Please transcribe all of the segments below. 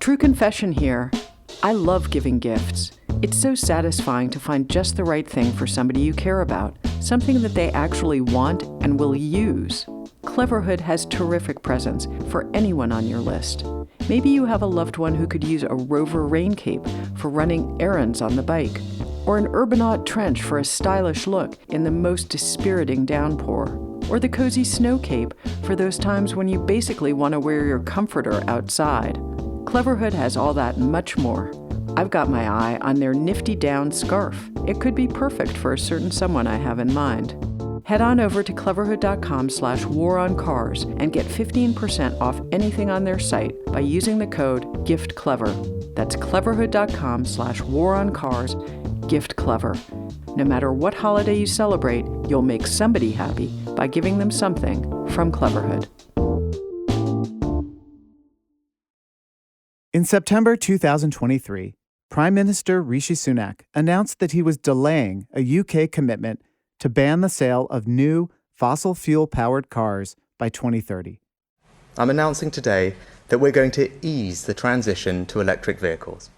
True confession here. I love giving gifts. It's so satisfying to find just the right thing for somebody you care about, something that they actually want and will use. Cleverhood has terrific presents for anyone on your list. Maybe you have a loved one who could use a Rover rain cape for running errands on the bike, or an Urbanaut trench for a stylish look in the most dispiriting downpour, or the cozy snow cape for those times when you basically want to wear your comforter outside. Cleverhood has all that and much more. I've got my eye on their nifty down scarf. It could be perfect for a certain someone I have in mind. Head on over to cleverhood.com/waroncars and get 15% off anything on their site by using the code GIFTCLEVER. That's cleverhood.com/waroncars, GIFTCLEVER. No matter what holiday you celebrate, you'll make somebody happy by giving them something from Cleverhood. In September 2023, Prime Minister Rishi Sunak announced that he was delaying a UK commitment to ban the sale of new fossil fuel-powered cars by 2030. I'm announcing today that we're going to ease the transition to electric vehicles.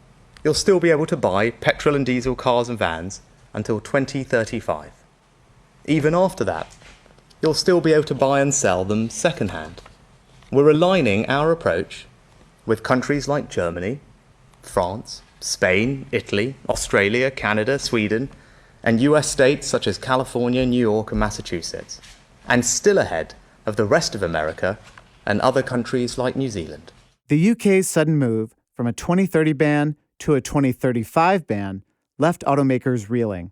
You'll still be able to buy petrol and diesel cars and vans until 2035. Even after that, you'll still be able to buy and sell them second-hand. We're aligning our approach with countries like Germany, France, Spain, Italy, Australia, Canada, Sweden, and US states such as California, New York, and Massachusetts, and still ahead of the rest of America and other countries like New Zealand. The UK's sudden move from a 2030 ban to a 2035 ban left automakers reeling.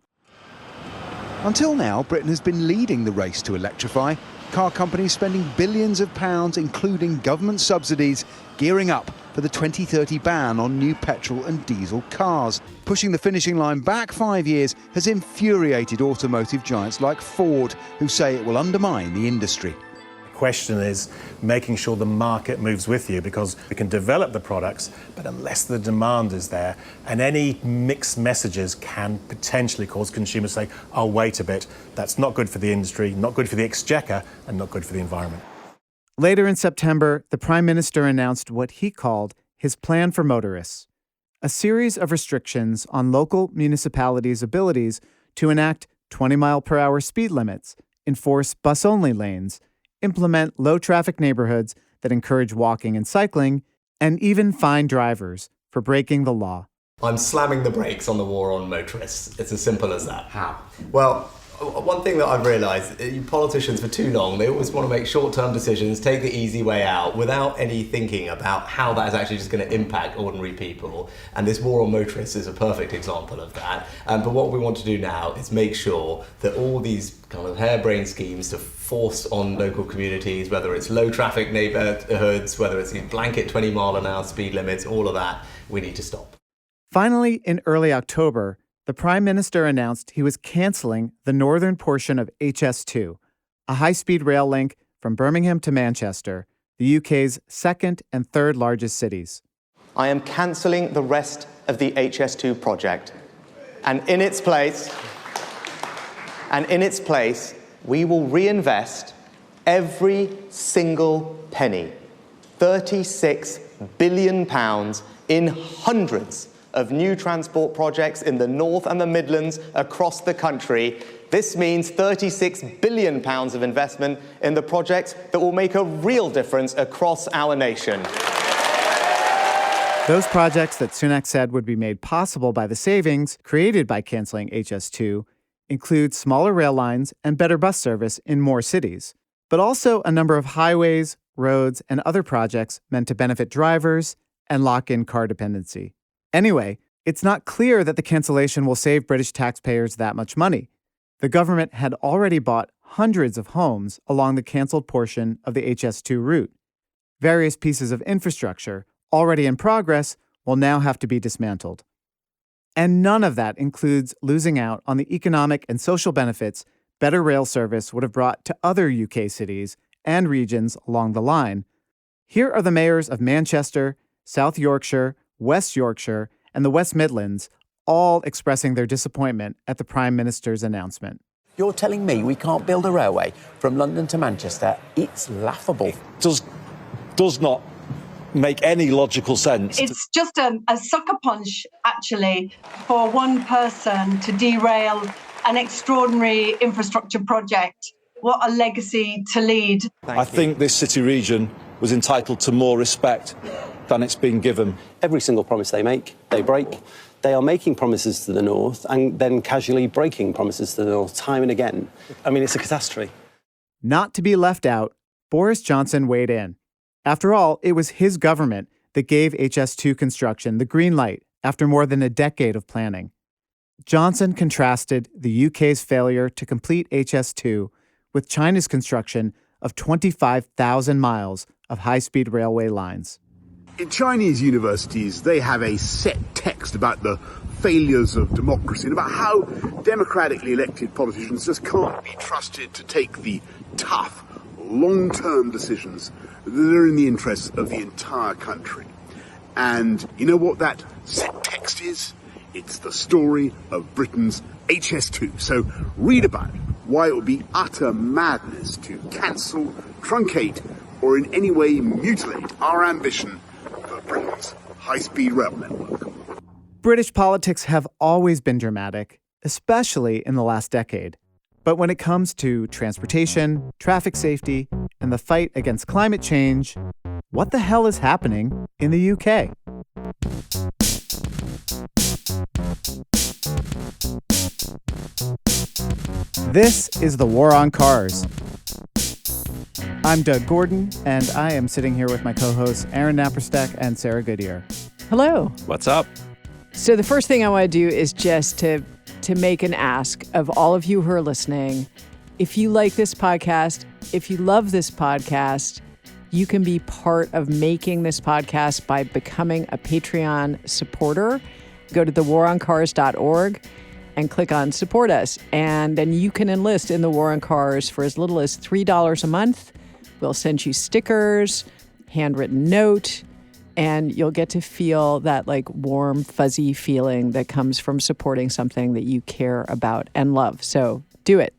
Until now, Britain has been leading the race to electrify. Car companies spending billions of pounds, including government subsidies, gearing up for the 2030 ban on new petrol and diesel cars. Pushing the finishing line back 5 years has infuriated automotive giants like Ford, who say it will undermine the industry. The question is making sure the market moves with you, because we can develop the products, but unless the demand is there, and any mixed messages can potentially cause consumers to say, oh, wait a bit, that's not good for the industry, not good for the exchequer, and not good for the environment. Later in September, the Prime Minister announced what he called his plan for motorists, a series of restrictions on local municipalities' abilities to enact 20-mile-per-hour speed limits, enforce bus-only lanes, implement low-traffic neighborhoods that encourage walking and cycling, and even fine drivers for breaking the law. I'm slamming the brakes on the war on motorists. It's as simple as that. How? Well, one thing that I've realised, you politicians for too long, they always want to make short-term decisions, take the easy way out, without any thinking about how that is actually just going to impact ordinary people. And this war on motorists is a perfect example of that. But what we want to do now is make sure that all these kind of harebrained schemes to force on local communities, whether it's low-traffic neighbourhoods, whether it's blanket 20-mile-an-hour speed limits, all of that, we need to stop. Finally, in early October, the Prime Minister announced he was cancelling the northern portion of HS2, a high-speed rail link from Birmingham to Manchester, the UK's second and third largest cities. I am cancelling the rest of the HS2 project, and in its place, we will reinvest every single penny, £36 billion, in hundreds of new transport projects in the North and the Midlands across the country. This means £36 billion of investment in the projects that will make a real difference across our nation. Those projects that Sunak said would be made possible by the savings created by canceling HS2 include smaller rail lines and better bus service in more cities, but also a number of highways, roads, and other projects meant to benefit drivers and lock in car dependency. Anyway, it's not clear that the cancellation will save British taxpayers that much money. The government had already bought hundreds of homes along the cancelled portion of the HS2 route. Various pieces of infrastructure, already in progress, will now have to be dismantled. And none of that includes losing out on the economic and social benefits better rail service would have brought to other UK cities and regions along the line. Here are the mayors of Manchester, South Yorkshire, West Yorkshire, and the West Midlands, all expressing their disappointment at the Prime Minister's announcement. You're telling me we can't build a railway from London to Manchester? It's laughable. It does not make any logical sense. It's just a sucker punch, actually, for one person to derail an extraordinary infrastructure project. What a legacy to lead. I think this city region was entitled to more respect than it's been given. Every single promise they make, they break. They are making promises to the north and then casually breaking promises to the north time and again. I mean, it's a catastrophe. Not to be left out, Boris Johnson weighed in. After all, it was his government that gave HS2 construction the green light after more than a decade of planning. Johnson contrasted the UK's failure to complete HS2 with China's construction of 25,000 miles of high-speed railway lines. In Chinese universities, they have a set text about the failures of democracy and about how democratically elected politicians just can't be trusted to take the tough, long-term decisions that are in the interests of the entire country. And you know what that set text is? It's the story of Britain's HS2. So read about it, why it would be utter madness to cancel, truncate, or in any way mutilate our ambition for Britain's high-speed rail network. British politics have always been dramatic, especially in the last decade. But when it comes to transportation, traffic safety, and the fight against climate change, what the hell is happening in the UK? This is The War on Cars. I'm Doug Gordon, and I am sitting here with my co-hosts Aaron Naparstek and Sarah Goodyear. Hello. What's up? So the first thing I want to do is just to make an ask of all of you who are listening. If you like this podcast, if you love this podcast, you can be part of making this podcast by becoming a Patreon supporter. Go to thewaroncars.org and click on support us. And then you can enlist in the War on Cars for as little as $3 a month. We'll send you stickers, handwritten note, and you'll get to feel that like warm, fuzzy feeling that comes from supporting something that you care about and love. So do it.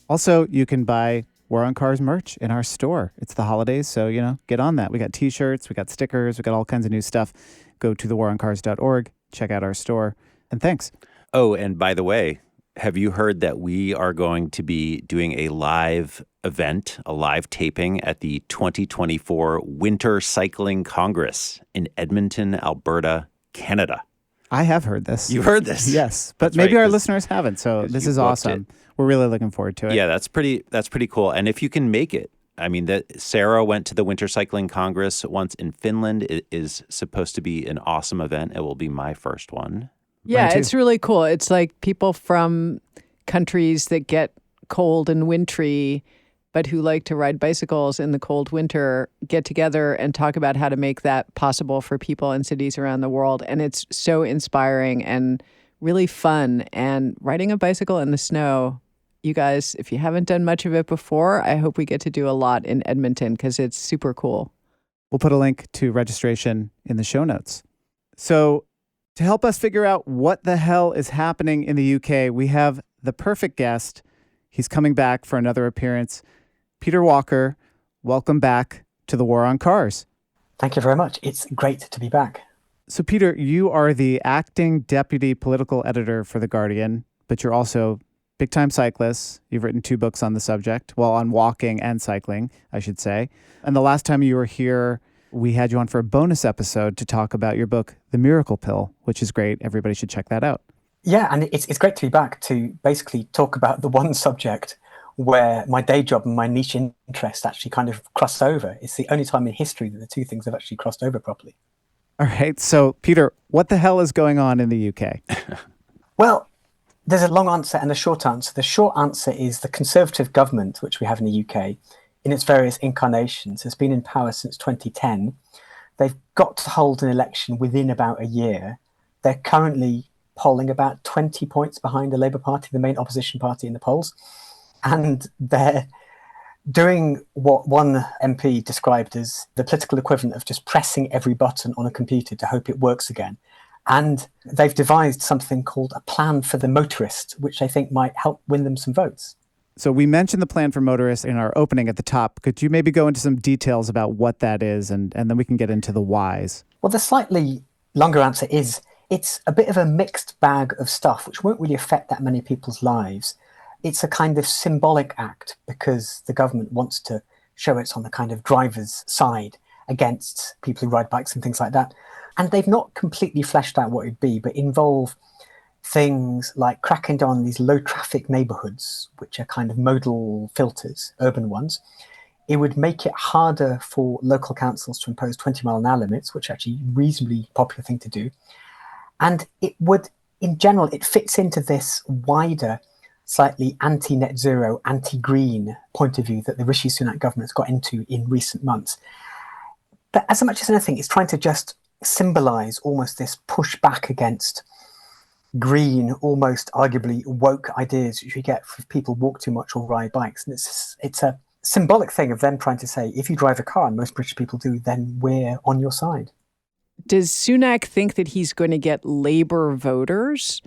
Also, you can buy War on Cars merch in our store. It's the holidays, so, get on that. We got t-shirts, we got stickers, we got all kinds of new stuff. Go to thewaroncars.org, check out our store, and thanks. Oh, and by the way, have you heard that we are going to be doing a live event, a live taping at the 2024 Winter Cycling Congress in Edmonton, Alberta, Canada? I have heard this. You've heard this? Yes, but maybe our listeners haven't, so this is awesome. We're really looking forward to it. Yeah, that's pretty cool. And if you can make it, I mean, that Sarah went to the Winter Cycling Congress once in Finland. It is supposed to be an awesome event. It will be my first one. Yeah, it's really cool. It's like people from countries that get cold and wintry, but who like to ride bicycles in the cold winter, get together and talk about how to make that possible for people in cities around the world. And it's so inspiring and really fun. And riding a bicycle in the snow, you guys, if you haven't done much of it before, I hope we get to do a lot in Edmonton because it's super cool. We'll put a link to registration in the show notes. So to help us figure out what the hell is happening in the UK, we have the perfect guest. He's coming back for another appearance. Peter Walker, welcome back to The War on Cars. Thank you very much. It's great to be back. So, Peter, you are the acting deputy political editor for The Guardian, but you're also big-time cyclist. You've written 2 books on the subject, well, on walking and cycling, I should say. And the last time you were here, we had you on for a bonus episode to talk about your book, The Miracle Pill, which is great. Everybody should check that out. Yeah, and it's great to be back to basically talk about the one subject where my day job and my niche interest actually kind of cross over. It's the only time in history that the two things have actually crossed over properly. All right. So, Peter, what the hell is going on in the UK? Well, there's a long answer and a short answer. The short answer is the Conservative government, which we have in the UK, in its various incarnations, has been in power since 2010. They've got to hold an election within about a year. They're currently polling about 20 points behind the Labour Party, the main opposition party in the polls. And they're doing what one MP described as the political equivalent of just pressing every button on a computer to hope it works again. And they've devised something called a plan for the motorists, which I think might help win them some votes. So we mentioned the plan for motorists in our opening at the top. Could you maybe go into some details about what that is, and then we can get into the whys? Well, the slightly longer answer is it's a bit of a mixed bag of stuff which won't really affect that many people's lives. It's a kind of symbolic act because the government wants to show it's on the kind of driver's side against people who ride bikes and things like that. And they've not completely fleshed out what it'd be, but involve things like cracking down on these low traffic neighborhoods, which are kind of modal filters, urban ones. It would make it harder for local councils to impose 20-mile-an-hour limits, which are actually a reasonably popular thing to do. And it would, in general, it fits into this wider, slightly anti-net zero, anti-green point of view that the Rishi Sunak government's got into in recent months. But as much as anything, it's trying to just symbolize almost this pushback against green, almost arguably woke ideas which you get if people walk too much or ride bikes. And it's a symbolic thing of them trying to say, if you drive a car, and most British people do, then we're on your side. Does Sunak think that he's going to get Labour voters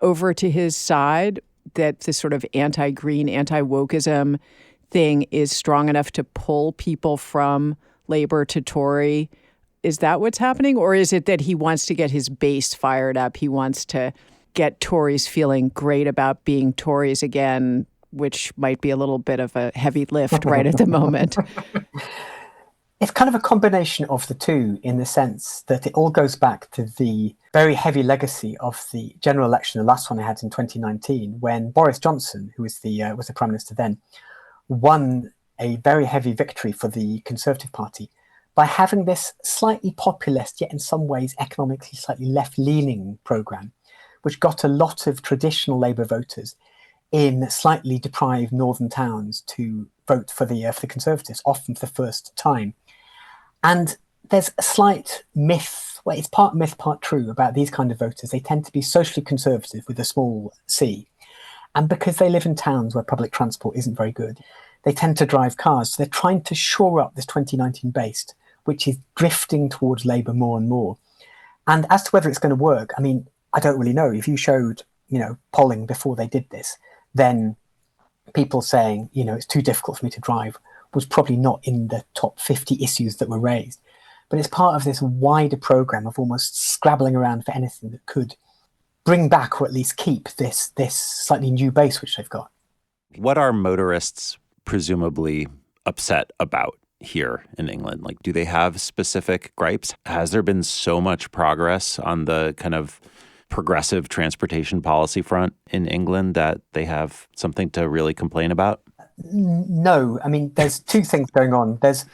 over to his side, that this sort of anti-green, anti-wokeism thing is strong enough to pull people from Labour to Tory? Is that what's happening? Or is it that he wants to get his base fired up? He wants to get Tories feeling great about being Tories again, which might be a little bit of a heavy lift right at the moment. It's kind of a combination of the two, in the sense that it all goes back to the very heavy legacy of the general election, the last one I had in 2019, when Boris Johnson, who was the Prime Minister then, won a very heavy victory for the Conservative Party by having this slightly populist, yet in some ways economically slightly left-leaning programme, which got a lot of traditional Labour voters in slightly deprived northern towns to vote for the Conservatives, often for the first time. And there's a slight myth, well, it's part myth, part true, about these kind of voters. They tend to be socially conservative with a small c. And because they live in towns where public transport isn't very good, they tend to drive cars. So they're trying to shore up this 2019 base, which is drifting towards Labour more and more. And as to whether it's going to work, I mean, I don't really know. If you showed, polling before they did this, then people saying, it's too difficult for me to drive was probably not in the top 50 issues that were raised. But it's part of this wider programme of almost scrabbling around for anything that could bring back, or at least keep, this slightly new base which they've got. What are motorists presumably upset about here in England? Like, do they have specific gripes? Has there been so much progress on the kind of progressive transportation policy front in England that they have something to really complain about? No. I mean, there's two things going on. There's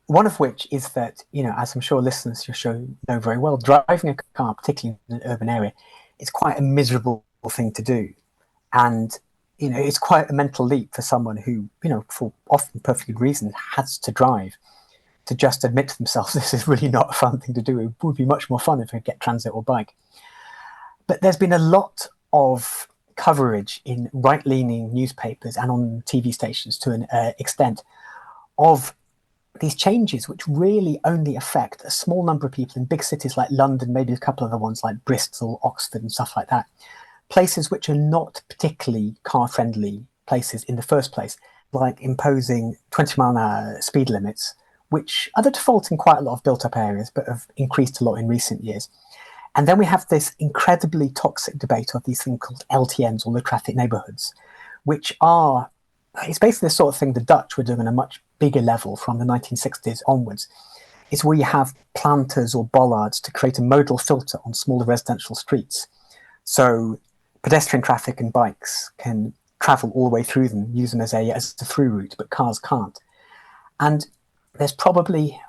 one of which is that, as I'm sure listeners to your show know very well, driving a car, particularly in an urban area, is quite a miserable thing to do. And, it's quite a mental leap for someone who, for often perfectly good reasons, has to drive, to just admit to themselves, this is really not a fun thing to do. It would be much more fun if I could get transit or bike. But there's been a lot of coverage in right-leaning newspapers and on TV stations to an extent of these changes, which really only affect a small number of people in big cities like London, maybe a couple of other ones like Bristol, Oxford and stuff like that. Places which are not particularly car-friendly places in the first place, like imposing 20-mile-an-hour speed limits, which are the default in quite a lot of built-up areas, but have increased a lot in recent years. And then we have this incredibly toxic debate of these things called LTNs, or low traffic neighbourhoods, which are, it's basically the sort of thing the Dutch were doing on a much bigger level from the 1960s onwards. It's where you have planters or bollards to create a modal filter on smaller residential streets. So pedestrian traffic and bikes can travel all the way through them, use them as a through route, but cars can't. And there's probably,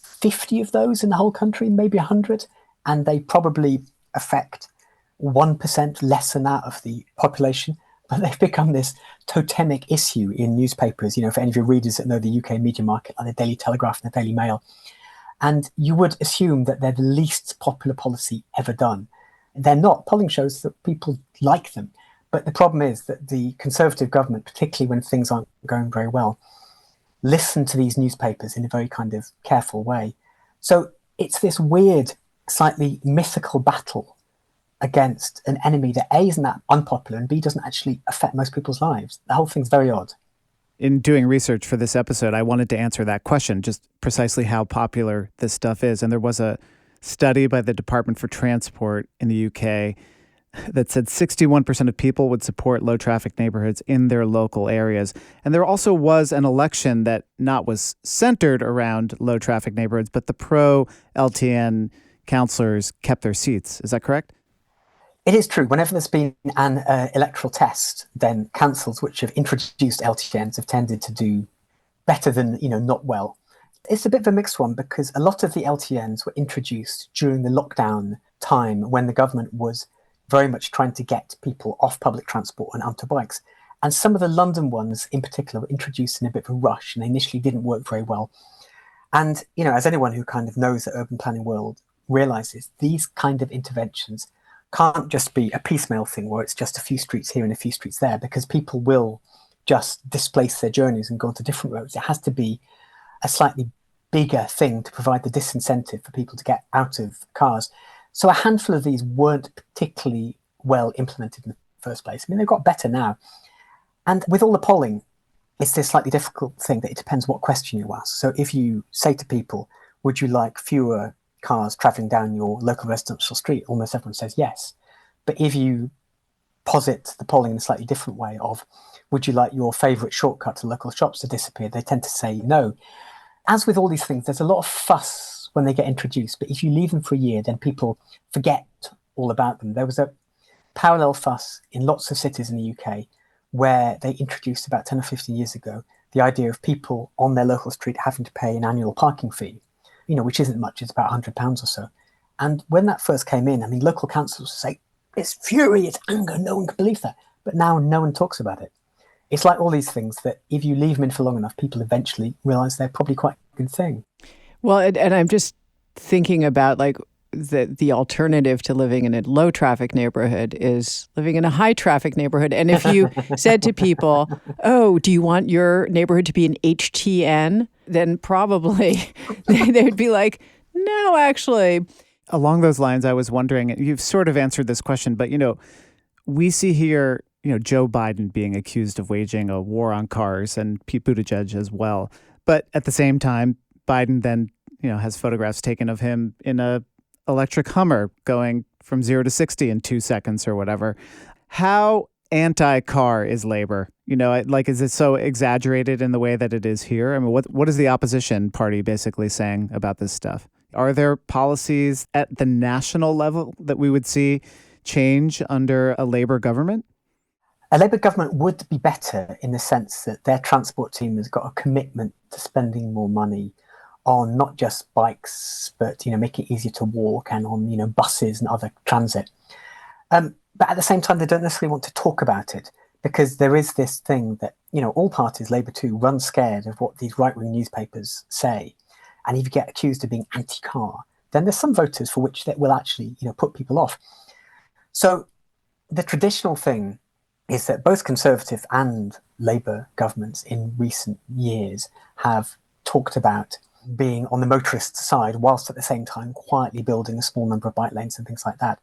50 of those in the whole country, maybe 100. And they probably affect 1% less than that of the population. But they've become this totemic issue in newspapers, for any of your readers that know the UK media market, like the Daily Telegraph and the Daily Mail. And you would assume that they're the least popular policy ever done. They're not. Polling shows that people like them. But the problem is that the Conservative government, particularly when things aren't going very well, listen to these newspapers in a very kind of careful way. So it's this weird, slightly mythical battle against an enemy that A, isn't that unpopular, and B, doesn't actually affect most people's lives. The whole thing's very odd. In doing research for this episode, I wanted to answer that question, just precisely how popular this stuff is. And there was a study by the Department for Transport in the UK that said 61% of people would support low-traffic neighborhoods in their local areas. And there also was an election that was centered around low-traffic neighborhoods, but the pro-LTN councillors kept their seats. Is that correct? It is true. Whenever there's been an electoral test, then councils which have introduced LTNs have tended to do better than, not well. It's a bit of a mixed one because a lot of the LTNs were introduced during the lockdown time when the government was very much trying to get people off public transport and onto bikes. And some of the London ones in particular were introduced in a bit of a rush and they initially didn't work very well. And, as anyone who kind of knows the urban planning world realizes, these kind of interventions can't just be a piecemeal thing where it's just a few streets here and a few streets there, because people will just displace their journeys and go onto different roads. It has to be a slightly bigger thing to provide the disincentive for people to get out of cars. So a handful of these weren't particularly well implemented in the first place. I mean, they've got better now. And with all the polling, it's this slightly difficult thing that it depends what question you ask. So if you say to people, would you like fewer cars travelling down your local residential street? Almost everyone says yes. But if you posit the polling in a slightly different way of, would you like your favourite shortcut to local shops to disappear? They tend to say no. As with all these things, there's a lot of fuss when they get introduced, but if you leave them for a year, then people forget all about them. There was a parallel fuss in lots of cities in the UK where they introduced about 10 or 15 years ago the idea of people on their local street having to pay an annual parking fee, which isn't much, it's about £100 or so. And when that first came in, I mean, local councils say, it's fury, it's anger, no one can believe that. But now no one talks about it. It's like all these things that if you leave them in for long enough, people eventually realize they're probably quite a good thing. Well, and I'm just thinking about the alternative to living in a low traffic neighborhood is living in a high traffic neighborhood. And if you said to people, oh, do you want your neighborhood to be an HTN? Then probably they would be like, no, actually. Along those lines, I was wondering, you've sort of answered this question, but, we see here, Joe Biden being accused of waging a war on cars and Pete Buttigieg as well. But at the same time, Biden then, has photographs taken of him in a electric Hummer going from 0 to 60 in 2 seconds or whatever. How anti-car is Labor? Is it so exaggerated in the way that it is here? I mean, what is the opposition party basically saying about this stuff? Are there policies at the national level that we would see change under a Labor government? A Labour government would be better in the sense that their transport team has got a commitment to spending more money on not just bikes, but make it easier to walk, and on buses and other transit. But at the same time, they don't necessarily want to talk about it because there is this thing that all parties, Labour too, run scared of what these right-wing newspapers say. And if you get accused of being anti-car, then there's some voters for which that will actually put people off. So the traditional thing is that both Conservative and Labour governments in recent years have talked about being on the motorist side whilst at the same time quietly building a small number of bike lanes and things like that.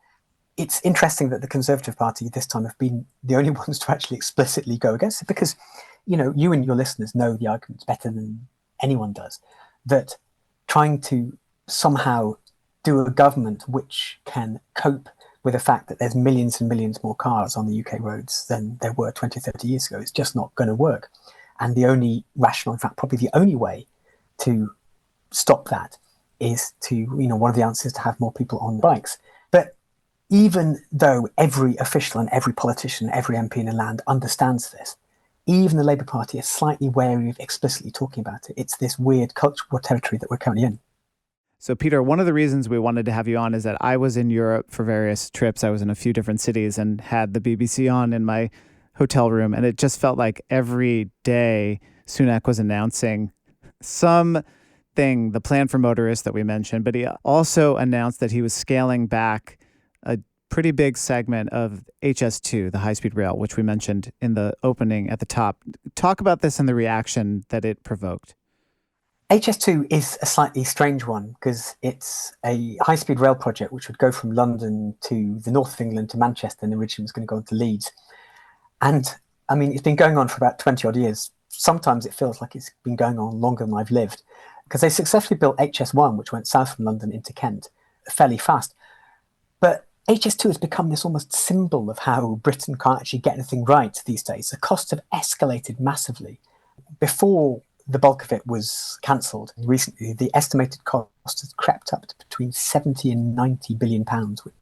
It's interesting that the Conservative Party this time have been the only ones to actually explicitly go against it because, you and your listeners know the arguments better than anyone does, that trying to somehow do a government which can cope with the fact that there's millions and millions more cars on the UK roads than there were 20, 30 years ago is just not going to work. And the only rational, in fact, probably the only way to stop that is to, one of the answers is to have more people on bikes. But even though every official and every politician, every MP in the land understands this, even the Labour Party is slightly wary of explicitly talking about it. It's this weird cultural territory that we're currently in. So, Peter, one of the reasons we wanted to have you on is that I was in Europe for various trips. I was in a few different cities and had the BBC on in my hotel room. And it just felt like every day Sunak was announcing something, the plan for motorists that we mentioned. But he also announced that he was scaling back a pretty big segment of HS2, the high-speed rail, which we mentioned in the opening at the top. Talk about this and the reaction that it provoked. HS2 is a slightly strange one because it's a high-speed rail project which would go from London to the north of England to Manchester, and originally was going to go on to Leeds. And I mean, it's been going on for about 20 odd years. Sometimes it feels like it's been going on longer than I've lived, because they successfully built HS1, which went south from London into Kent, fairly fast. But HS2 has become this almost symbol of how Britain can't actually get anything right these days. The costs have escalated massively. Before the bulk of it was cancelled recently, the estimated cost has crept up to between 70 and 90 billion pounds, which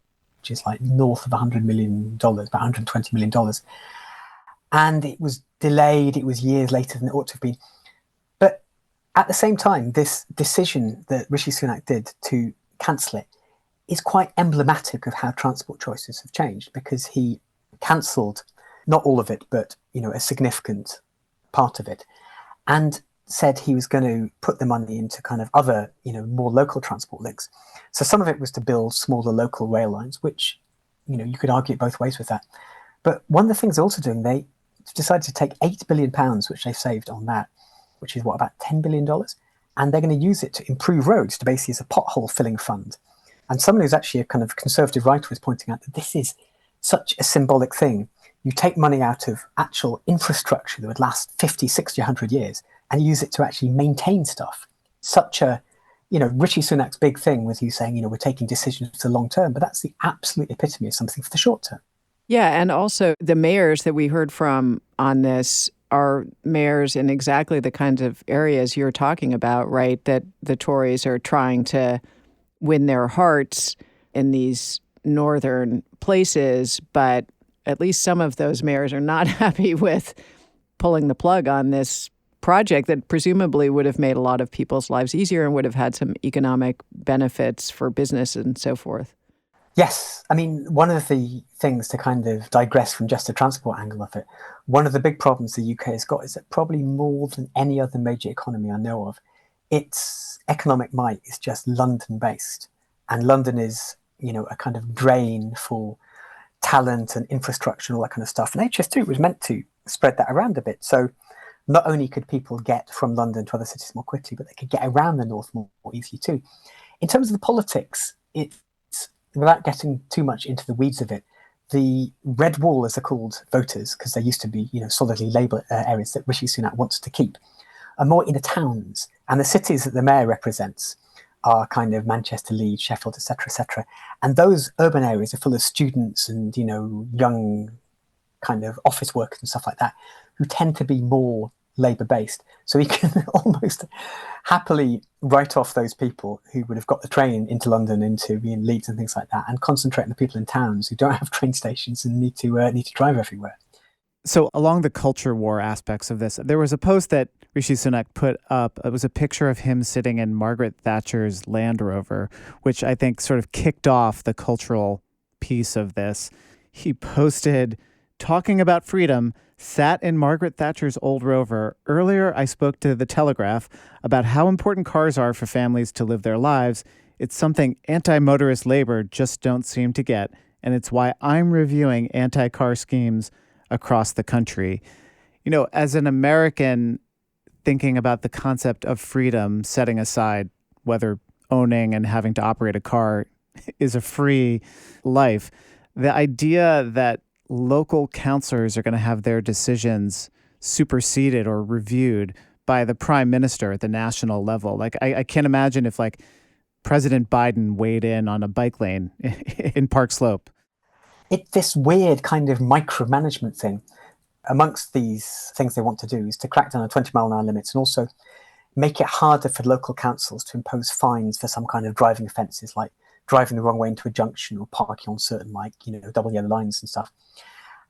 is like north of $100 million, about $120 million. And it was delayed, it was years later than it ought to have been. But at the same time, this decision that Rishi Sunak did to cancel it is quite emblematic of how transport choices have changed, because he cancelled, not all of it, but a significant part of it, and said he was going to put the money into kind of other, more local transport links. So some of it was to build smaller local rail lines, which, you could argue both ways with that. But one of the things they're also doing, they decided to take £8 billion, which they saved on that, which is about $10 billion, and they're going to use it to improve roads, to basically as a pothole filling fund. And someone who's actually a kind of conservative writer was pointing out that this is such a symbolic thing. You take money out of actual infrastructure that would last 50, 60, 100 years and use it to actually maintain stuff. Such a, Rishi Sunak's big thing was you saying, we're taking decisions for the long term, but that's the absolute epitome of something for the short term. Yeah, and also the mayors that we heard from on this are mayors in exactly the kinds of areas you're talking about, right? That the Tories are trying to win their hearts in these northern places, but at least some of those mayors are not happy with pulling the plug on this project that presumably would have made a lot of people's lives easier and would have had some economic benefits for business and so forth. Yes. I mean, one of the things, to kind of digress from just the transport angle of it, one of the big problems the UK has got is that probably more than any other major economy I know of, its economic might is just London-based. And London is, a kind of drain for talent and infrastructure and all that kind of stuff. And HS2 was meant to spread that around a bit. So not only could people get from London to other cities more quickly, but they could get around the north more easily too. In terms of the politics, it's, without getting too much into the weeds of it, the red wall, as they're called, voters, because they used to be, solidly Labour areas that Rishi Sunak wants to keep, are more in the towns. And the cities that the mayor represents are kind of Manchester, Leeds, Sheffield, etc., etc. And those urban areas are full of students and, young kind of office workers and stuff like that, who tend to be more Labour-based. So he can almost happily write off those people who would have got the train into London, into Leeds and things like that, and concentrate on the people in towns who don't have train stations and need to drive everywhere. So along the culture war aspects of this, there was a post that Rishi Sunak put up. It was a picture of him sitting in Margaret Thatcher's Land Rover, which I think sort of kicked off the cultural piece of this. He posted, talking about freedom, sat in Margaret Thatcher's old Rover. Earlier, I spoke to The Telegraph about how important cars are for families to live their lives. It's something anti-motorist Labour just don't seem to get, and it's why I'm reviewing anti-car schemes across the country. As an American, thinking about the concept of freedom, setting aside whether owning and having to operate a car is a free life, the idea that local councillors are going to have their decisions superseded or reviewed by the Prime Minister at the national level. Like, I can't imagine if, President Biden weighed in on a bike lane in Park Slope. It's this weird kind of micromanagement thing. Amongst these things they want to do is to crack down on 20-mile-an-hour limits and also make it harder for local councils to impose fines for some kind of driving offences, like driving the wrong way into a junction or parking on certain, double yellow lines and stuff.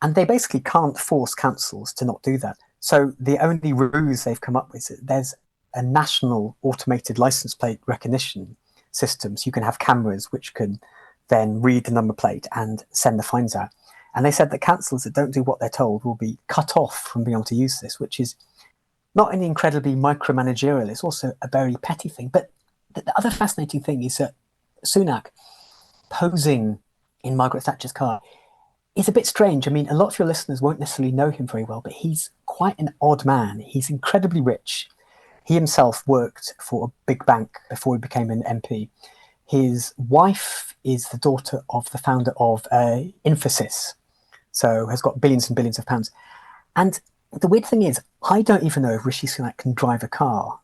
And they basically can't force councils to not do that. So the only ruse they've come up with is there's a national automated license plate recognition system. So you can have cameras which can then read the number plate and send the fines out. And they said that councils that don't do what they're told will be cut off from being able to use this, which is not only incredibly micromanagerial, it's also a very petty thing. But the other fascinating thing is that Sunak posing in Margaret Thatcher's car is a bit strange. I mean, a lot of your listeners won't necessarily know him very well, but he's quite an odd man. He's incredibly rich. He himself worked for a big bank before he became an MP. His wife is the daughter of the founder of Infosys, so has got billions and billions of pounds. And the weird thing is, I don't even know if Rishi Sunak can drive a car.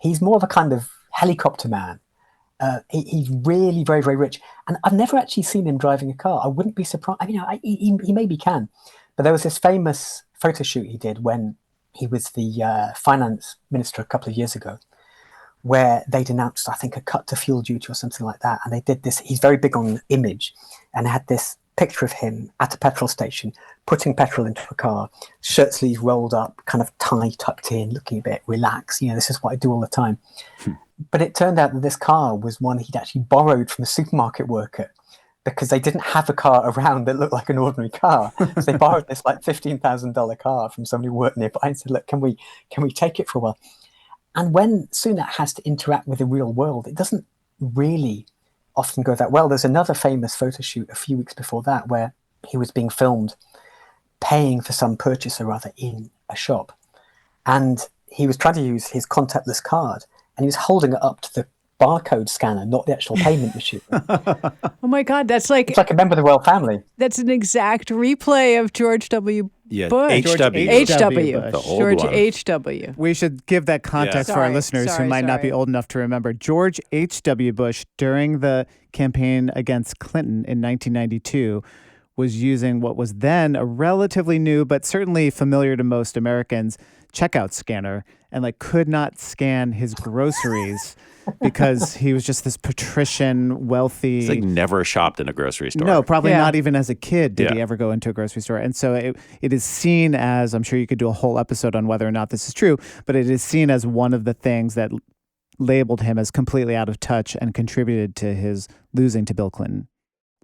He's more of a kind of helicopter man. He's really very, very rich. And I've never actually seen him driving a car. I wouldn't be surprised. I mean, he maybe can. But there was this famous photo shoot he did when he was the finance minister a couple of years ago, where they'd announced, I think, a cut to fuel duty or something like that. And they did this. He's very big on image, and had this picture of him at a petrol station, putting petrol into a car, shirt sleeves rolled up, kind of tie tucked in, looking a bit relaxed. This is what I do all the time. But it turned out that this car was one he'd actually borrowed from a supermarket worker, because they didn't have a car around that looked like an ordinary car. So they borrowed this like $15,000 car from somebody who worked nearby and said, look, can we take it for a while? And when Sunak has to interact with the real world, it doesn't really often go that well. There's another famous photo shoot a few weeks before that where he was being filmed paying for some purchase or other in a shop. And he was trying to use his contactless card, and he was holding it up to the barcode scanner, not the actual payment machine. Oh my God, it's like a member of the royal family. That's an exact replay of George W. Bush. H.W. H.W. The old George one. H.W. We should give that context for our listeners who might not be old enough to remember. George H.W. Bush, during the campaign against Clinton in 1992, was using what was then a relatively new, but certainly familiar to most Americans, checkout scanner, and could not scan his groceries because he was just this patrician, wealthy. He's never shopped in a grocery store. No, probably not even as a kid did he ever go into a grocery store. And so it is seen as, I'm sure you could do a whole episode on whether or not this is true, but it is seen as one of the things that labeled him as completely out of touch and contributed to his losing to Bill Clinton.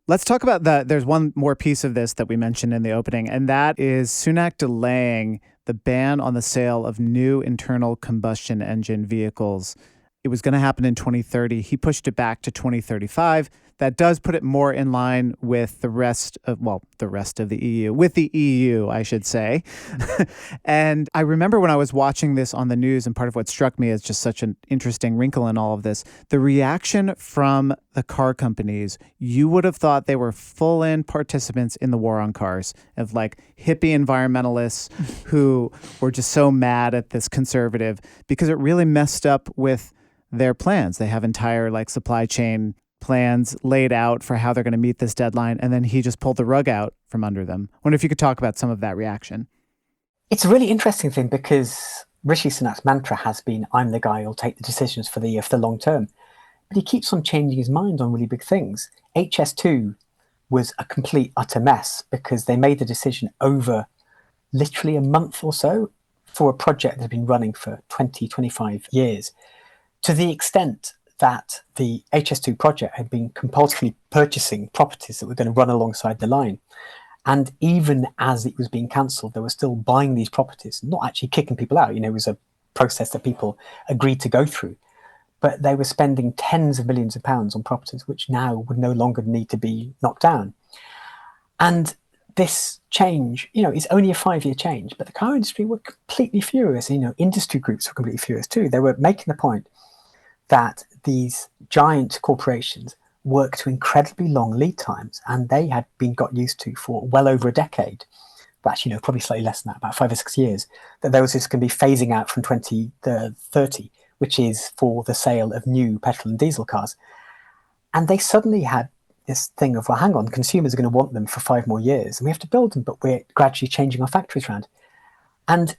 Let's talk about there's one more piece of this that we mentioned in the opening, and that is Sunak delaying the ban on the sale of new internal combustion engine vehicles. It was going to happen in 2030. He pushed it back to 2035. That does put it more in line with the rest of the EU, with the EU, I should say. And I remember when I was watching this on the news, and part of what struck me as just such an interesting wrinkle in all of this, the reaction from the car companies, you would have thought they were full-in participants in the war on cars, of hippie environmentalists who were just so mad at this conservative because it really messed up with their plans. They have entire supply chain plans laid out for how they're going to meet this deadline, and then he just pulled the rug out from under them. I wonder if you could talk about some of that reaction. It's a really interesting thing because Rishi Sunak's mantra has been, I'm the guy who'll take the decisions for the long term. But he keeps on changing his mind on really big things. HS2 was a complete utter mess because they made the decision over literally a month or so for a project that had been running for 20, 25 years, to the extent that the HS2 project had been compulsively purchasing properties that were going to run alongside the line. And even as it was being cancelled, they were still buying these properties, not actually kicking people out. It was a process that people agreed to go through. But they were spending tens of millions of pounds on properties which now would no longer need to be knocked down. And this change, is only a 5-year change, but the car industry were completely furious. Industry groups were completely furious too. They were making the point that these giant corporations work to incredibly long lead times, and they had been got used to for well over a decade, but actually, probably slightly less than that, about 5 or 6 years, that there was this going to be phasing out from 2030, which is for the sale of new petrol and diesel cars. And they suddenly had this thing of, well, hang on, consumers are going to want them for 5 more years, and we have to build them, but we're gradually changing our factories around. And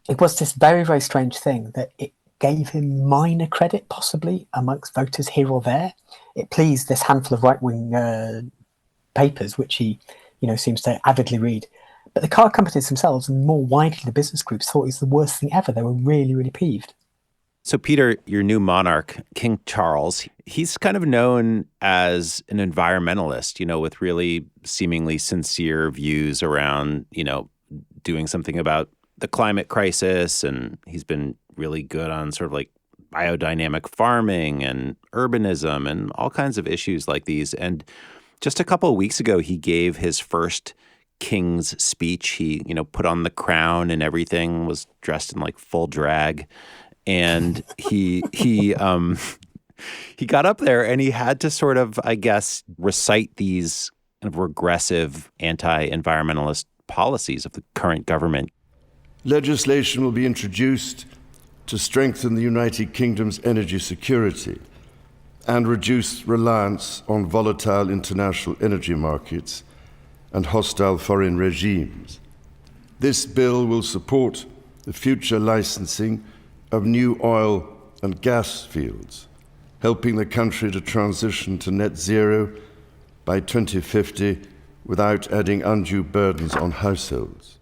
it was this very, very strange thing that it gave him minor credit, possibly, amongst voters here or there. It pleased this handful of right-wing papers, which he, seems to avidly read. But the car companies themselves, and more widely the business groups, thought it was the worst thing ever. They were really, really peeved. So, Peter, your new monarch, King Charles, he's kind of known as an environmentalist, with really seemingly sincere views around, doing something about the climate crisis. And he's been really good on sort of biodynamic farming and urbanism and all kinds of issues like these. And just a couple of weeks ago, he gave his first King's speech. He, put on the crown and everything, was dressed in full drag. and he got up there and he had to sort of, I guess, recite these kind of regressive anti-environmentalist policies of the current government. Legislation will be introduced to strengthen the United Kingdom's energy security and reduce reliance on volatile international energy markets and hostile foreign regimes. This bill will support the future licensing of new oil and gas fields, helping the country to transition to net zero by 2050 without adding undue burdens on households.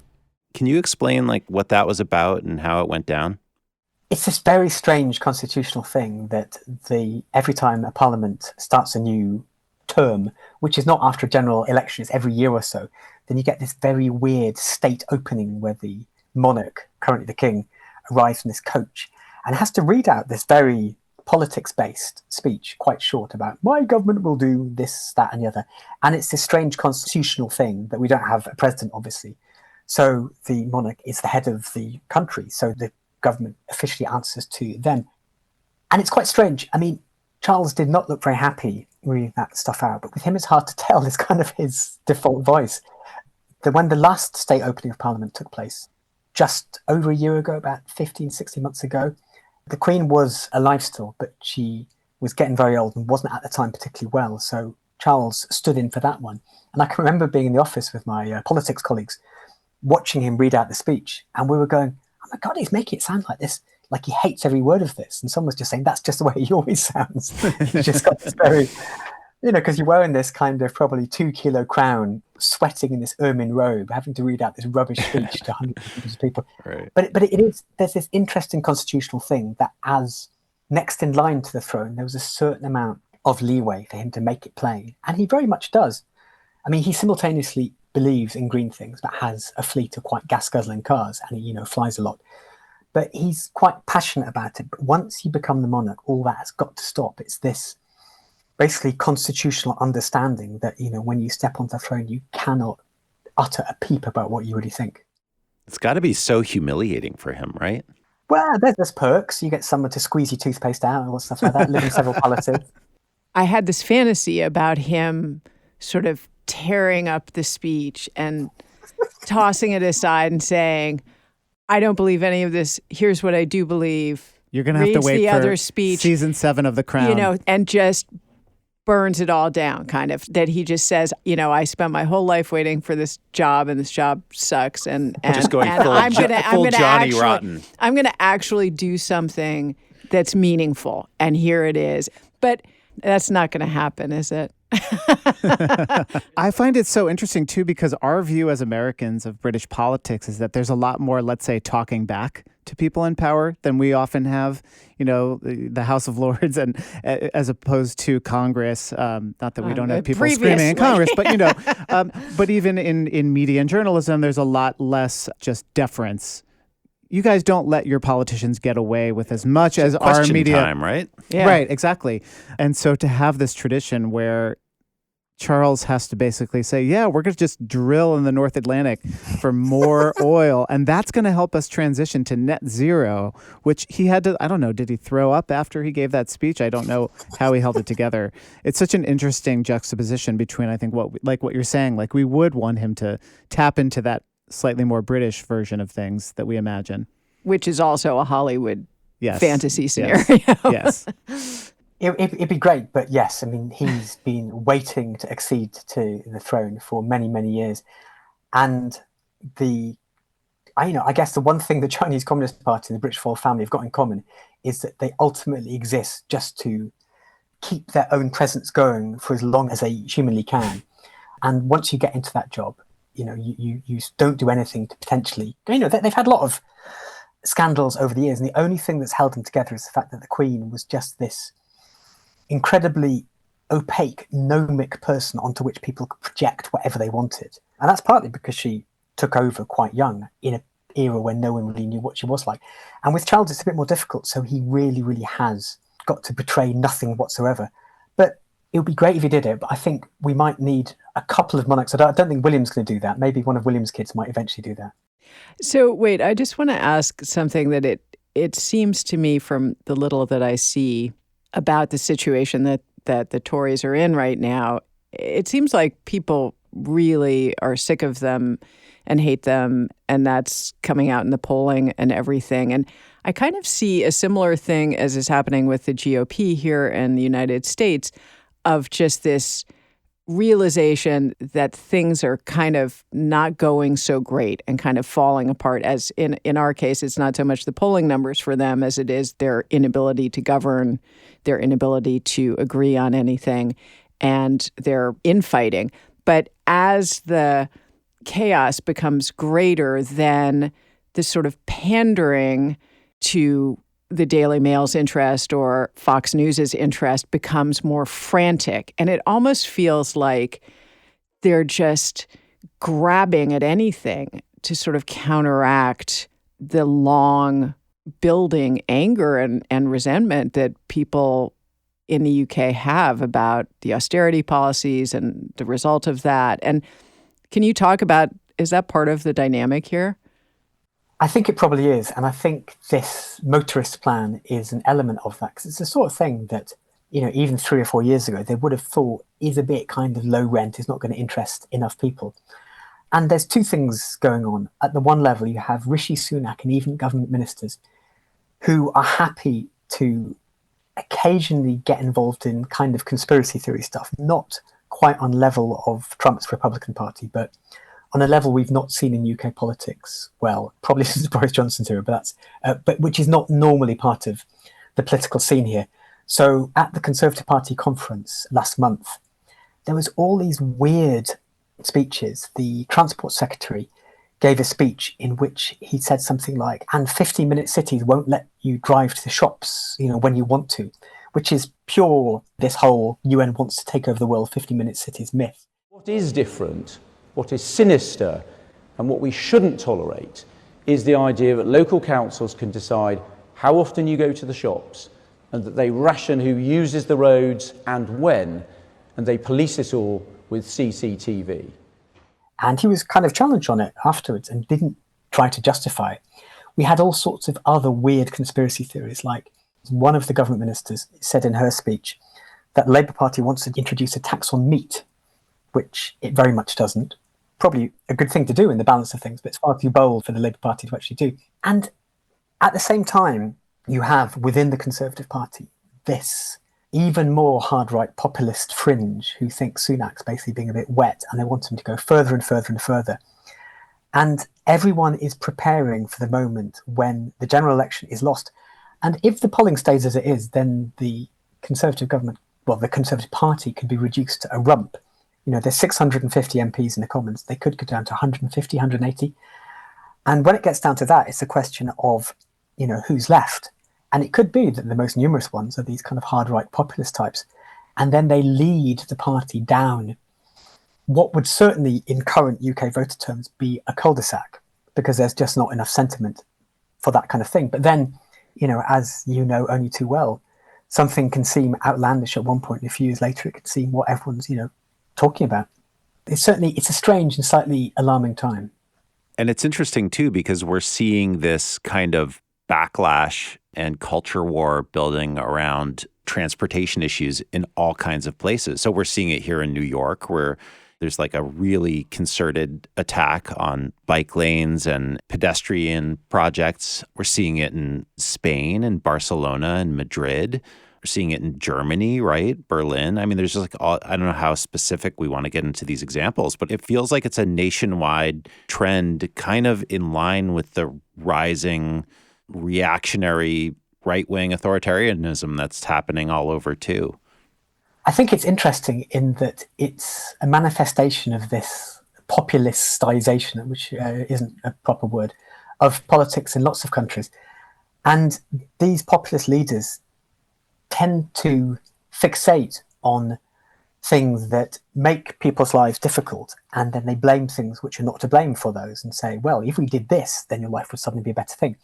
Can you explain what that was about and how it went down? It's this very strange constitutional thing that every time a parliament starts a new term, which is not after a general election, it's every year or so, then you get this very weird state opening where the monarch, currently the king, arrives in this coach and has to read out this very politics-based speech, quite short, about my government will do this, that, and the other. And it's this strange constitutional thing that we don't have a president, obviously. So the monarch is the head of the country, so the government officially answers to them. And it's quite strange. I mean, Charles did not look very happy reading that stuff out, but with him it's hard to tell. It's kind of his default voice. When the last state opening of Parliament took place, just over a year ago, about 15, 16 months ago, the Queen was alive still, but she was getting very old and wasn't at the time particularly well. So Charles stood in for that one. And I can remember being in the office with my politics colleagues, watching him read out the speech, and we were going, oh my God, he's making it sound like this, like he hates every word of this. And someone was just saying, that's just the way he always sounds. He's just got this very, because you're wearing this kind of probably 2 kilo crown, sweating in this ermine robe, having to read out this rubbish speech to hundreds of people. Right. But there's this interesting constitutional thing that as next in line to the throne, there was a certain amount of leeway for him to make it plain. And he very much does. I mean, he simultaneously believes in green things, but has a fleet of quite gas-guzzling cars, and he, flies a lot. But he's quite passionate about it. But once you become the monarch, all that has got to stop. It's this basically constitutional understanding that, when you step onto the throne, you cannot utter a peep about what you really think. It's got to be so humiliating for him, right? Well, there's perks. You get someone to squeeze your toothpaste out and all stuff like that, live in several palaces. I had this fantasy about him sort of tearing up the speech and tossing it aside and saying, I don't believe any of this. Here's what I do believe. You're going to have to wait the for other speech, season 7 of The Crown. And just burns it all down, kind of. That he just says, I spent my whole life waiting for this job, and this job sucks. And just going and full, I'm gonna Johnny Rotten. I'm going to actually do something that's meaningful, and here it is. But that's not going to happen, is it? I find it so interesting, too, because our view as Americans of British politics is that there's a lot more, let's say, talking back to people in power than we often have, the House of Lords, and as opposed to Congress. Not that we don't have people screaming in Congress, but, but even in media and journalism, there's a lot less just deference. You guys don't let your politicians get away with as much as our media. Time, right? Yeah. Right, exactly. And so to have this tradition where Charles has to basically say, yeah, we're going to just drill in the North Atlantic for more oil. And that's going to help us transition to net zero, which he had to, I don't know, did he throw up after he gave that speech? I don't know how he held it together. It's such an interesting juxtaposition between, I think, what you're saying, like we would want him to tap into that slightly more British version of things that we imagine. Which is also a Hollywood fantasy scenario. Yes. It'd be great, but yes, I mean, he's been waiting to accede to the throne for many, many years. And I guess the one thing the Chinese Communist Party and the British royal family have got in common is that they ultimately exist just to keep their own presence going for as long as they humanly can. And once you get into that job, you don't do anything to potentially, they've had a lot of scandals over the years. And the only thing that's held them together is the fact that the Queen was just this incredibly opaque, gnomic person onto which people could project whatever they wanted. And that's partly because she took over quite young in an era when no one really knew what she was like. And with Charles, it's a bit more difficult. So he really, really has got to betray nothing whatsoever. But it would be great if he did it. But I think we might need a couple of monarchs. I don't think William's going to do that. Maybe one of William's kids might eventually do that. So wait, I just want to ask something that it seems to me from the little that I see about the situation that the Tories are in right now, it seems like people really are sick of them and hate them, and that's coming out in the polling and everything. And I kind of see a similar thing as is happening with the GOP here in the United States, of just this realization that things are kind of not going so great and kind of falling apart. As in our case, it's not so much the polling numbers for them as it is their inability to govern, their inability to agree on anything, and their infighting. But as the chaos becomes greater, then this sort of pandering to the Daily Mail's interest or Fox News's interest becomes more frantic. And it almost feels like they're just grabbing at anything to sort of counteract the long building anger and resentment that people in the UK have about the austerity policies and the result of that. And can you talk about, is that part of the dynamic here? I think it probably is. And I think this motorist plan is an element of that, because it's the sort of thing that, even 3 or 4 years ago, they would have thought is a bit kind of low rent, is not going to interest enough people. And there's two things going on. At the one level, you have Rishi Sunak and even government ministers who are happy to occasionally get involved in kind of conspiracy theory stuff, not quite on level of Trump's Republican Party, but on a level we've not seen in UK politics, well, probably since Boris Johnson's era, but which is not normally part of the political scene here. So at the Conservative Party conference last month, there was all these weird speeches. The Transport Secretary gave a speech in which he said something like, and 15-minute cities won't let you drive to the shops, when you want to, which is pure, this whole UN wants to take over the world, 15-minute cities myth. What is different, what is sinister, and what we shouldn't tolerate is the idea that local councils can decide how often you go to the shops, and that they ration who uses the roads and when, and they police it all with CCTV. And he was kind of challenged on it afterwards and didn't try to justify it. We had all sorts of other weird conspiracy theories, like one of the government ministers said in her speech that the Labour Party wants to introduce a tax on meat, which it very much doesn't. Probably a good thing to do in the balance of things, but it's far too bold for the Labour Party to actually do. And at the same time, you have within the Conservative Party this even more hard-right populist fringe who think Sunak's basically being a bit wet and they want him to go further and further and further. And everyone is preparing for the moment when the general election is lost. And if the polling stays as it is, then the Conservative government, the Conservative Party could be reduced to a rump. There's 650 MPs in the Commons. They could go down to 150, 180. And when it gets down to that, it's a question of, who's left. And it could be that the most numerous ones are these kind of hard-right populist types. And then they lead the party down what would certainly, in current UK voter terms, be a cul-de-sac, because there's just not enough sentiment for that kind of thing. But then, as you know only too well, something can seem outlandish at one point, and a few years later it can seem what everyone's, talking about. It's a strange and slightly alarming time. And it's interesting, too, because we're seeing this kind of backlash and culture war building around transportation issues in all kinds of places. So we're seeing it here in New York, where there's like a really concerted attack on bike lanes and pedestrian projects. We're seeing it in Spain and Barcelona and Madrid. We're seeing it in Germany, right? Berlin. I mean, there's just I don't know how specific we want to get into these examples, but it feels like it's a nationwide trend kind of in line with the rising reactionary right-wing authoritarianism that's happening all over too. I think it's interesting in that it's a manifestation of this populistization, which isn't a proper word, of politics in lots of countries. And these populist leaders tend to fixate on things that make people's lives difficult, and then they blame things which are not to blame for those and say, well, if we did this, then your life would suddenly be a better thing.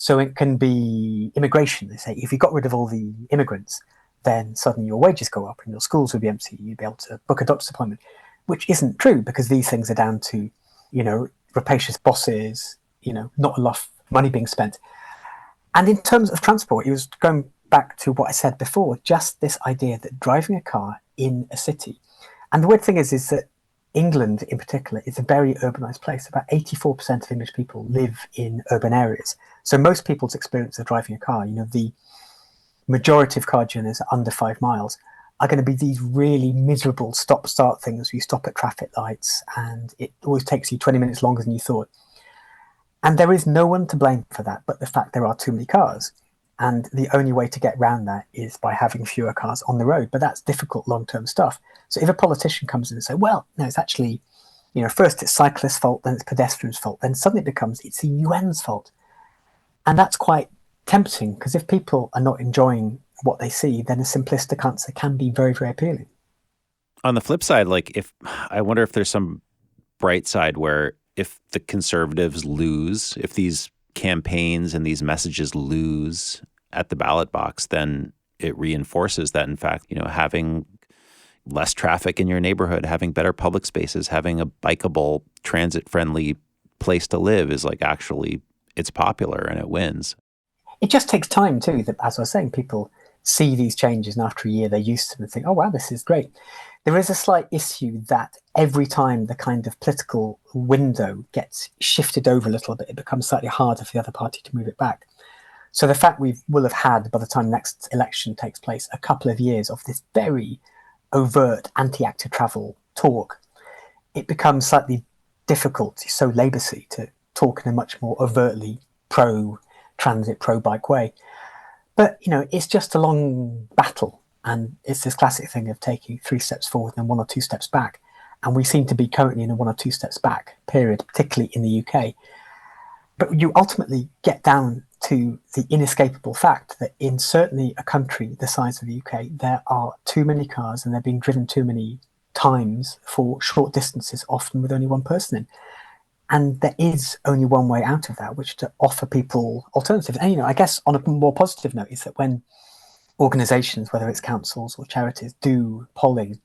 So it can be immigration. They say, if you got rid of all the immigrants, then suddenly your wages go up and your schools will be empty. You'll be able to book a doctor's appointment, which isn't true, because these things are down to, rapacious bosses, not enough money being spent. And in terms of transport, it was going back to what I said before, just this idea that driving a car in a city, and the weird thing is that England in particular is a very urbanized place. About 84% of English people live in urban areas. So most people's experience of driving a car, the majority of car journeys under 5 miles, are going to be these really miserable stop-start things where you stop at traffic lights and it always takes you 20 minutes longer than you thought. And there is no one to blame for that but the fact there are too many cars. And the only way to get around that is by having fewer cars on the road. But that's difficult long-term stuff. So if a politician comes in and says, well, no, it's actually, first it's cyclists' fault, then it's pedestrians' fault, then suddenly it becomes it's the UN's fault. And that's quite tempting, because if people are not enjoying what they see, then a simplistic answer can be very, very appealing. On the flip side, I wonder if there's some bright side where if the Conservatives lose, if these campaigns and these messages lose at the ballot box, then it reinforces that, in fact, having less traffic in your neighborhood, having better public spaces, having a bikeable, transit-friendly place to live is actually, it's popular and it wins. It just takes time too, that, as I was saying, people see these changes and after a year they're used to them and think, oh wow, this is great. There is a slight issue that every time the kind of political window gets shifted over a little bit, it becomes slightly harder for the other party to move it back. So the fact we will have had, by the time next election takes place, a couple of years of this very overt anti-active travel talk, it becomes slightly difficult, so Labour-y, to talk in a much more overtly pro-transit, pro-bike way. But, it's just a long battle. And it's this classic thing of taking 3 steps forward and 1 or 2 steps back. And we seem to be currently in a 1 or 2 steps back period, particularly in the UK. But you ultimately get down to the inescapable fact that in certainly a country the size of the UK, there are too many cars and they're being driven too many times for short distances, often with only one person in. And there is only one way out of that, which is to offer people alternatives. And, I guess on a more positive note is that when organisations, whether it's councils or charities, do polling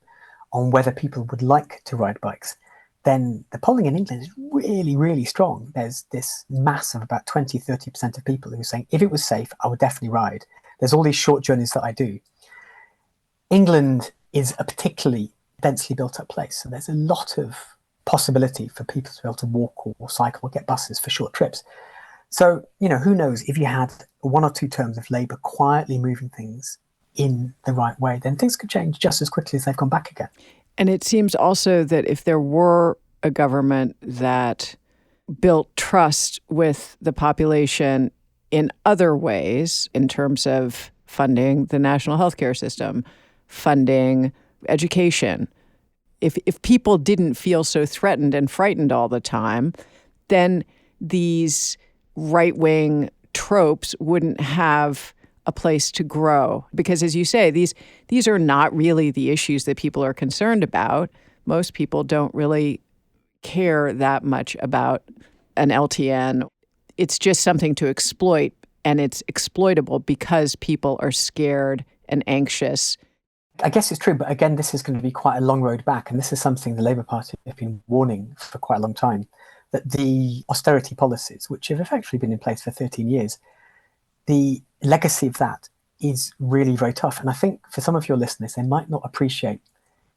on whether people would like to ride bikes, then the polling in England is really, really strong. There's this mass of about 20-30% of people who are saying, if it was safe, I would definitely ride. There's all these short journeys that I do. England is a particularly densely built up place, so there's a lot of possibility for people to be able to walk or cycle or get buses for short trips. So, who knows, if you had 1 or 2 terms of Labour quietly moving things in the right way, then things could change just as quickly as they've gone back again. And it seems also that if there were a government that built trust with the population in other ways, in terms of funding the national healthcare system, funding education, if people didn't feel so threatened and frightened all the time, then these right-wing tropes wouldn't have a place to grow. Because as you say, these are not really the issues that people are concerned about. Most people don't really care that much about an LTN. It's just something to exploit, and it's exploitable because people are scared and anxious. I guess it's true, but again, this is going to be quite a long road back, and this is something the Labour Party have been warning for quite a long time, that the austerity policies, which have effectively been in place for 13 years, the legacy of that is really very tough. And I think for some of your listeners, they might not appreciate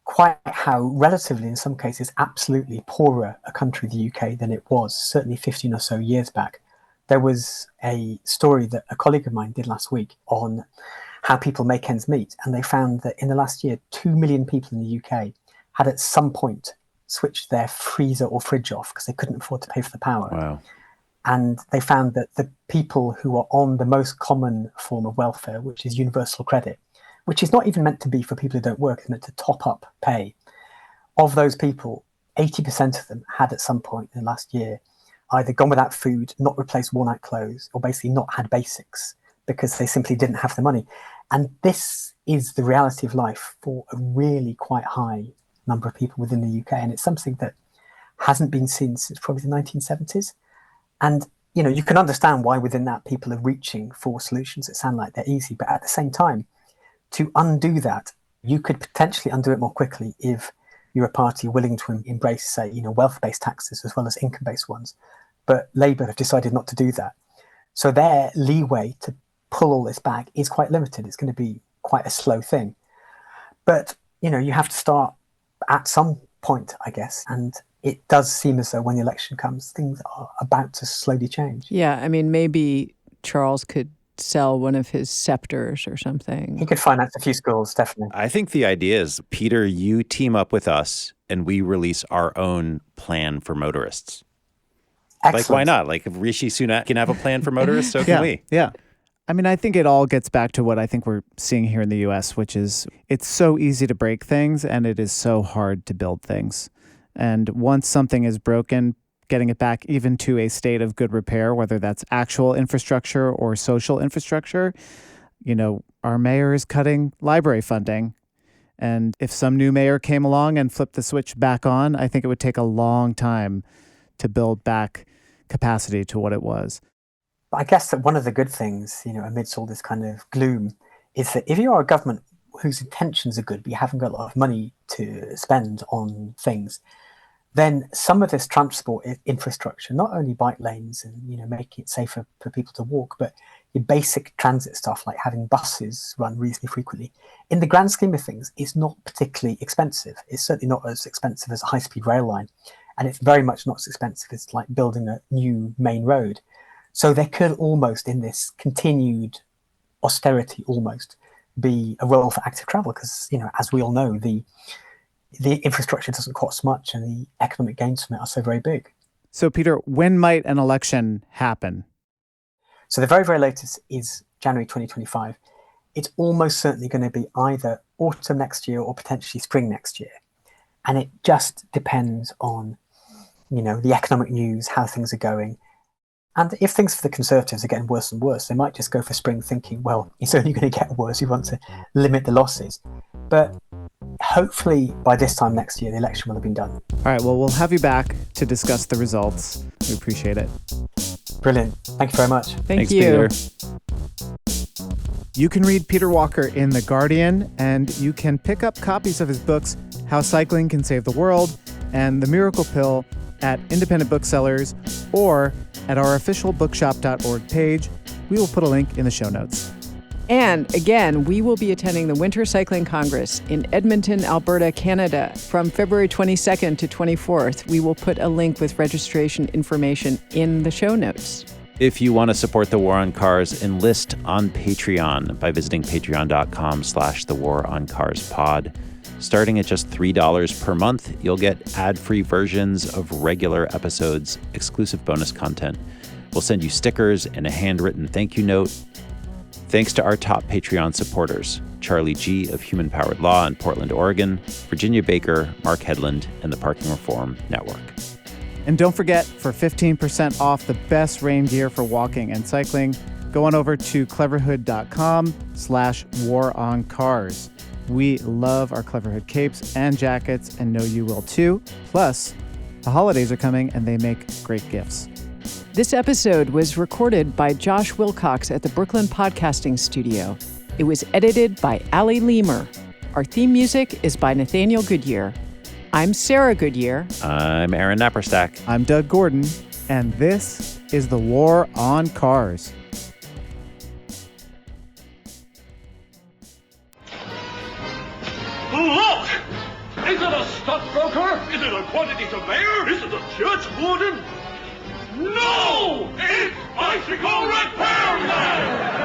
quite how relatively, in some cases, absolutely poorer a country, the UK, than it was, certainly 15 or so years back. There was a story that a colleague of mine did last week on how people make ends meet. And they found that in the last year, 2 million people in the UK had at some point switched their freezer or fridge off because they couldn't afford to pay for the power. Wow. And they found that the people who are on the most common form of welfare, which is universal credit, which is not even meant to be for people who don't work, it's meant to top up pay. Of those people, 80% of them had at some point in the last year either gone without food, not replaced worn-out clothes, or basically not had basics because they simply didn't have the money. And this is the reality of life for a really quite high number of people within the UK. And it's something that hasn't been seen since probably the 1970s. And, you can understand why within that people are reaching for solutions that sound like they're easy. But at the same time, to undo that, you could potentially undo it more quickly if you're a party willing to embrace, say, wealth-based taxes as well as income-based ones. But Labour have decided not to do that. So their leeway to pull all this back is quite limited. It's going to be quite a slow thing. But, you have to start at some point, I guess. And it does seem as though when the election comes, things are about to slowly change. Yeah, I mean, maybe Charles could sell one of his scepters or something. He could finance a few schools, definitely. I think the idea is, Peter, you team up with us and we release our own plan for motorists. Excellent. Like, why not? Like, if Rishi Sunak can have a plan for motorists, so can we. Yeah. I mean, I think it all gets back to what I think we're seeing here in the U.S., which is it's so easy to break things and it is so hard to build things. And once something is broken, getting it back even to a state of good repair, whether that's actual infrastructure or social infrastructure, our mayor is cutting library funding. And if some new mayor came along and flipped the switch back on, I think it would take a long time to build back capacity to what it was. I guess that one of the good things, amidst all this kind of gloom, is that if you are a government whose intentions are good, but you haven't got a lot of money to spend on things, then some of this transport infrastructure, not only bike lanes and making it safer for people to walk, but your basic transit stuff like having buses run reasonably frequently, in the grand scheme of things, is not particularly expensive. It's certainly not as expensive as a high-speed rail line, and it's very much not as expensive as like building a new main road. So there could almost, in this continued austerity, almost be a role for active travel because, as we all know, the infrastructure doesn't cost much and the economic gains from it are so very big. So, Peter, when might an election happen? So the very, very latest is January 2025. It's almost certainly going to be either autumn next year or potentially spring next year. And it just depends on, the economic news, how things are going. And if things for the Conservatives are getting worse and worse, they might just go for spring thinking, well, it's only going to get worse. We want to limit the losses. But hopefully by this time next year, the election will have been done. All right, well, we'll have you back to discuss the results. We appreciate it. Brilliant. Thank you very much. Thanks, you. Peter. You can read Peter Walker in The Guardian, and you can pick up copies of his books, How Cycling Can Save the World and The Miracle Pill, at independent booksellers or at our official bookshop.org page. We will put a link in the show notes. And again, we will be attending the Winter Cycling Congress in Edmonton, Alberta, Canada from February 22nd to 24th. We will put a link with registration information in the show notes. If you want to support The War on Cars, enlist on Patreon by visiting patreon.com/thewar-on-cars-pod. Starting at just $3 per month, you'll get ad-free versions of regular episodes, exclusive bonus content. We'll send you stickers and a handwritten thank you note. Thanks to our top Patreon supporters, Charlie G. of Human Powered Law in Portland, Oregon, Virginia Baker, Mark Hedlund, and the Parking Reform Network. And don't forget, for 15% off the best rain gear for walking and cycling, go on over to cleverhood.com/waroncars. We love our Cleverhood capes and jackets and know you will too. Plus, the holidays are coming and they make great gifts. This episode was recorded by Josh Wilcox at the Brooklyn Podcasting Studio. It was edited by Ali Lemer. Our theme music is by Nathaniel Goodyear. I'm Sarah Goodyear. I'm Aaron Napperstack. I'm Doug Gordon, and this is The War on Cars. Look! Is it a stockbroker? Is it a quantity surveyor? Is it a church warden? No! It's Bicycle Repairman!